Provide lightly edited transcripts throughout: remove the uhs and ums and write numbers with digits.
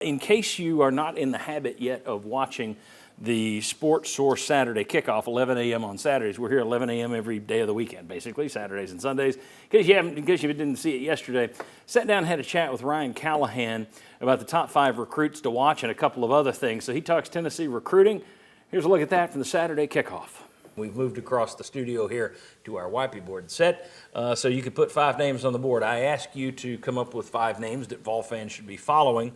In case you are not in the habit yet of watching the Sports Source Saturday kickoff, 11 a.m. on Saturdays. We're here 11 a.m. every day of the weekend, basically, Saturdays and Sundays. In case you didn't see it yesterday, sat down and had a chat with Ryan Callahan about the top 5 recruits to watch and a couple of other things. So he talks Tennessee recruiting. Here's a look at that from the Saturday kickoff. We've moved across the studio here to our whiteboard set, so you could put 5 names on the board. I ask you to come up with 5 names that Vol fans should be following,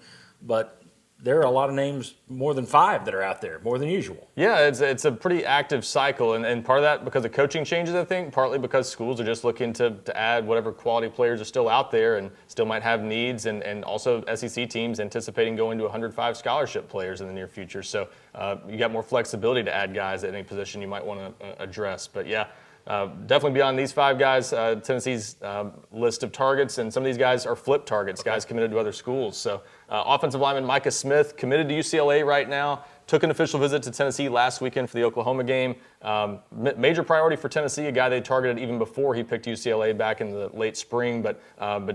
but there are a lot of names, more than 5 that are out there, more than usual. Yeah, it's a pretty active cycle, and part of that because of coaching changes, I think, partly because schools are just looking to add whatever quality players are still out there and still might have needs, and also SEC teams anticipating going to 105 scholarship players in the near future. So you got more flexibility to add guys at any position you might want to address. But yeah, definitely beyond these 5 guys, Tennessee's list of targets, and some of these guys are flip targets, guys committed to other schools. So offensive lineman Micah Smith, committed to UCLA right now, took an official visit to Tennessee last weekend for the Oklahoma game. Major priority for Tennessee, a guy they targeted even before he picked UCLA back in the late spring, but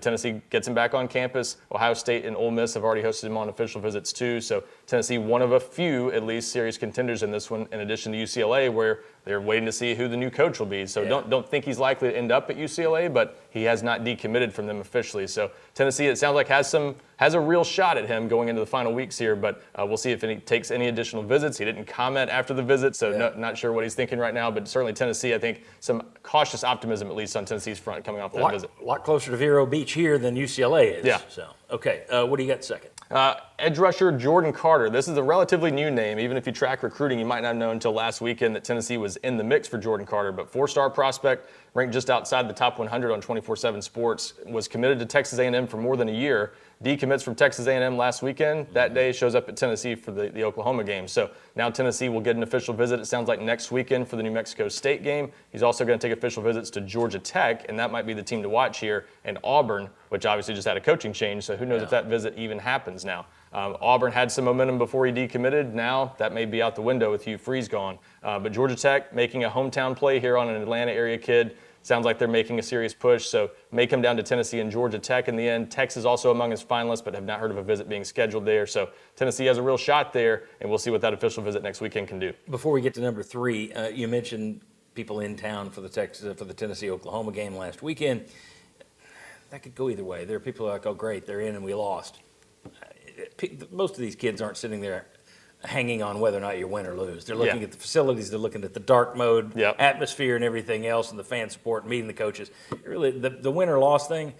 Tennessee gets him back on campus. Ohio State and Ole Miss have already hosted him on official visits too, so Tennessee one of a few, at least, serious contenders in this one, in addition to UCLA, where they're waiting to see who the new coach will be. So don't think he's likely to end up at UCLA, but he has not decommitted from them officially. So Tennessee, it sounds like, has a real shot at him going into the final weeks here, but we'll see if he takes any additional visits. He didn't comment after the visit, so not sure what he's thinking right now, but certainly Tennessee, I think some cautious optimism, at least on Tennessee's front, coming off that visit. A lot closer to Vero Beach here than UCLA is. Yeah. So, okay, what do you got second? Edge rusher Jordan Carter. This is a relatively new name. Even if you track recruiting, you might not know until last weekend that Tennessee was in the mix for Jordan Carter. But 4-star prospect, ranked just outside the top 100 on 24/7 Sports, was committed to Texas A&M for more than a year. Decommits from Texas A&M last weekend. That day shows up at Tennessee for the Oklahoma game. So now Tennessee will get an official visit, it sounds like, next weekend for the New Mexico State game. He's also going to take official visits to Georgia Tech, and that might be the team to watch here, and Auburn, which obviously just had a coaching change, so who knows if that visit even happens now. Auburn had some momentum before he decommitted. Now that may be out the window with Hugh Freeze gone. But Georgia Tech making a hometown play here on an Atlanta area kid. Sounds like they're making a serious push, so may come down to Tennessee and Georgia Tech in the end. Texas also among his finalists, but have not heard of a visit being scheduled there. So Tennessee has a real shot there, and we'll see what that official visit next weekend can do. Before we get to number 3, you mentioned people in town for the Tennessee-Oklahoma game last weekend. That could go either way. There are people who are like, oh, great, they're in and we lost. Most of these kids aren't sitting there hanging on whether or not you win or lose. They're looking at the facilities, they're looking at the dark mode, atmosphere and everything else, and the fan support, and meeting the coaches. Really, the win or loss thing,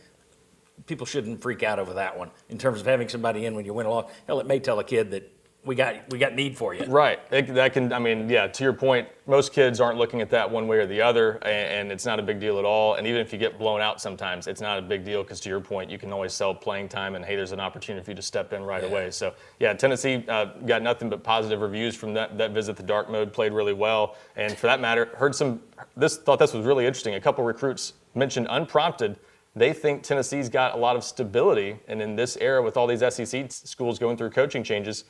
people shouldn't freak out over that one in terms of having somebody in when you win or loss. Hell, it may tell a kid that we got need for you. Right. To your point, most kids aren't looking at that one way or the other, and it's not a big deal at all. And even if you get blown out sometimes, it's not a big deal because, to your point, you can always sell playing time, and, hey, there's an opportunity for you to step in right away. So, Tennessee got nothing but positive reviews from that visit. The dark mode played really well. And for that matter, thought this was really interesting. A couple recruits mentioned unprompted, they think Tennessee's got a lot of stability, and in this era with all these SEC schools going through coaching changes,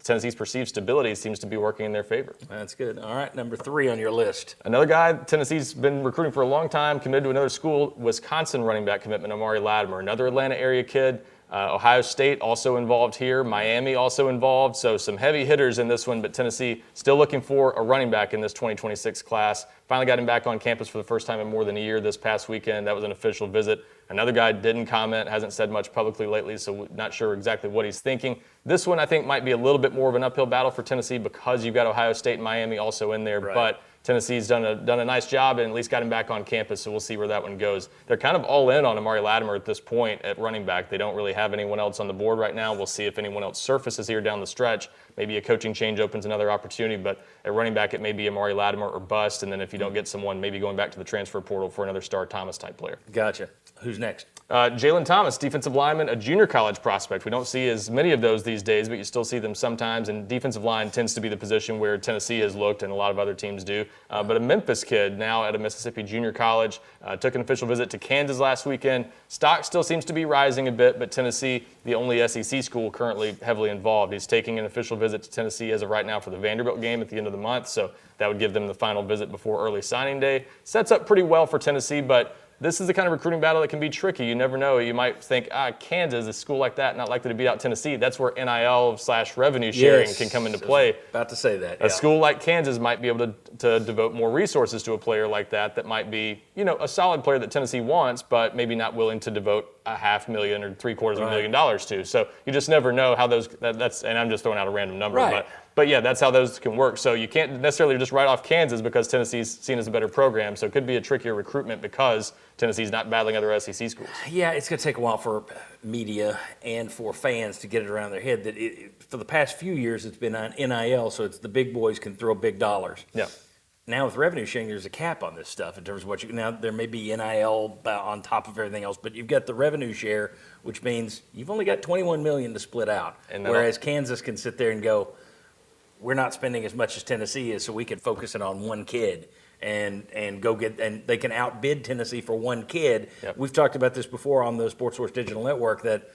Tennessee's perceived stability seems to be working in their favor. That's good. All right, number 3 on your list. Another guy Tennessee's been recruiting for a long time, committed to another school, Wisconsin running back commitment, Amari Latimer, another Atlanta area kid. Ohio State also involved here. Miami also involved. So some heavy hitters in this one, but Tennessee still looking for a running back in this 2026 class. Finally got him back on campus for the first time in more than a year this past weekend. That was an official visit. Another guy didn't comment, hasn't said much publicly lately, so not sure exactly what he's thinking. This one I think might be a little bit more of an uphill battle for Tennessee because you've got Ohio State and Miami also in there, but Tennessee's done a nice job and at least got him back on campus, so we'll see where that one goes. They're kind of all in on Amari Latimer at this point at running back. They don't really have anyone else on the board right now. We'll see if anyone else surfaces here down the stretch. Maybe a coaching change opens another opportunity, but at running back it may be Amari Latimer or bust, and then if you don't get someone, maybe going back to the transfer portal for another Star Thomas type player. Gotcha. Who's next? Jalen Thomas, defensive lineman, a junior college prospect. We don't see as many of those these days, but you still see them sometimes, and defensive line tends to be the position where Tennessee has looked, and a lot of other teams do. But a Memphis kid now at a Mississippi junior college, took an official visit to Kansas last weekend. Stock still seems to be rising a bit, but Tennessee, the only SEC school currently heavily involved. He's taking an official visit to Tennessee as of right now for the Vanderbilt game at the end of the month, so that would give them the final visit before early signing day. Sets up pretty well for Tennessee, but this is the kind of recruiting battle that can be tricky. You never know. You might think, Kansas, a school like that, not likely to beat out Tennessee. That's where NIL/revenue sharing can come into play. About to say that. A school like Kansas might be able to devote more resources to a player like that might be, a solid player that Tennessee wants, but maybe not willing to devote $500,000 or $750,000 to. So you just never know how those. And I'm just throwing out a random number, Right. But yeah, that's how those can work. So you can't necessarily just write off Kansas because Tennessee's seen as a better program. So it could be a trickier recruitment because Tennessee's not battling other SEC schools. Yeah, it's going to take a while for media and for fans to get it around their head that for the past few years it's been on NIL, so it's the big boys can throw big dollars. Yeah. Now with revenue sharing, there's a cap on this stuff in terms of what you. Now there may be NIL on top of everything else, but you've got the revenue share, which means you've only got $21 million to split out. Whereas Kansas can sit there and go, we're not spending as much as Tennessee is, so we can focus it on one kid and go get, and they can outbid Tennessee for one kid. Yep. We've talked about this before on the Sports Source Digital Network that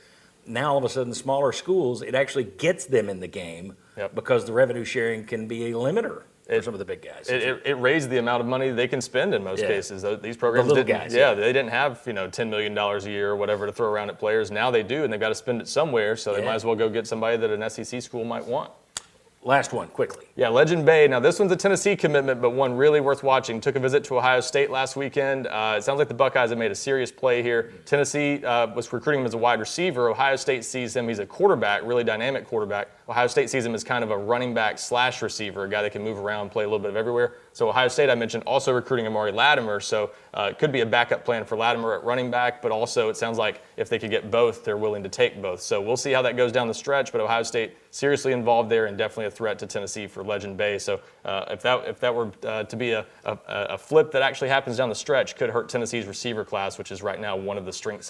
now all of a sudden smaller schools, it actually gets them in the game because the revenue sharing can be a limiter for some of the big guys. It raised the amount of money they can spend in most cases. These programs little didn't, guys, they didn't have $10 million a year or whatever to throw around at players. Now they do, and they've got to spend it somewhere, so they might as well go get somebody that an SEC school might want. Last one, quickly. Yeah, Legend Bay. Now, this one's a Tennessee commitment, but one really worth watching. Took a visit to Ohio State last weekend. It sounds like the Buckeyes have made a serious play here. Tennessee was recruiting him as a wide receiver. Ohio State sees him. He's a quarterback, really dynamic quarterback. Ohio State sees him as kind of a running back / receiver, a guy that can move around, play a little bit of everywhere. So Ohio State, I mentioned, also recruiting Amari Latimer. So it could be a backup plan for Latimer at running back, but also it sounds like if they could get both, they're willing to take both. So we'll see how that goes down the stretch, but Ohio State seriously involved there and definitely a threat to Tennessee for Legend Bay. So if that were to be a flip that actually happens down the stretch, could hurt Tennessee's receiver class, which is right now one of the strengths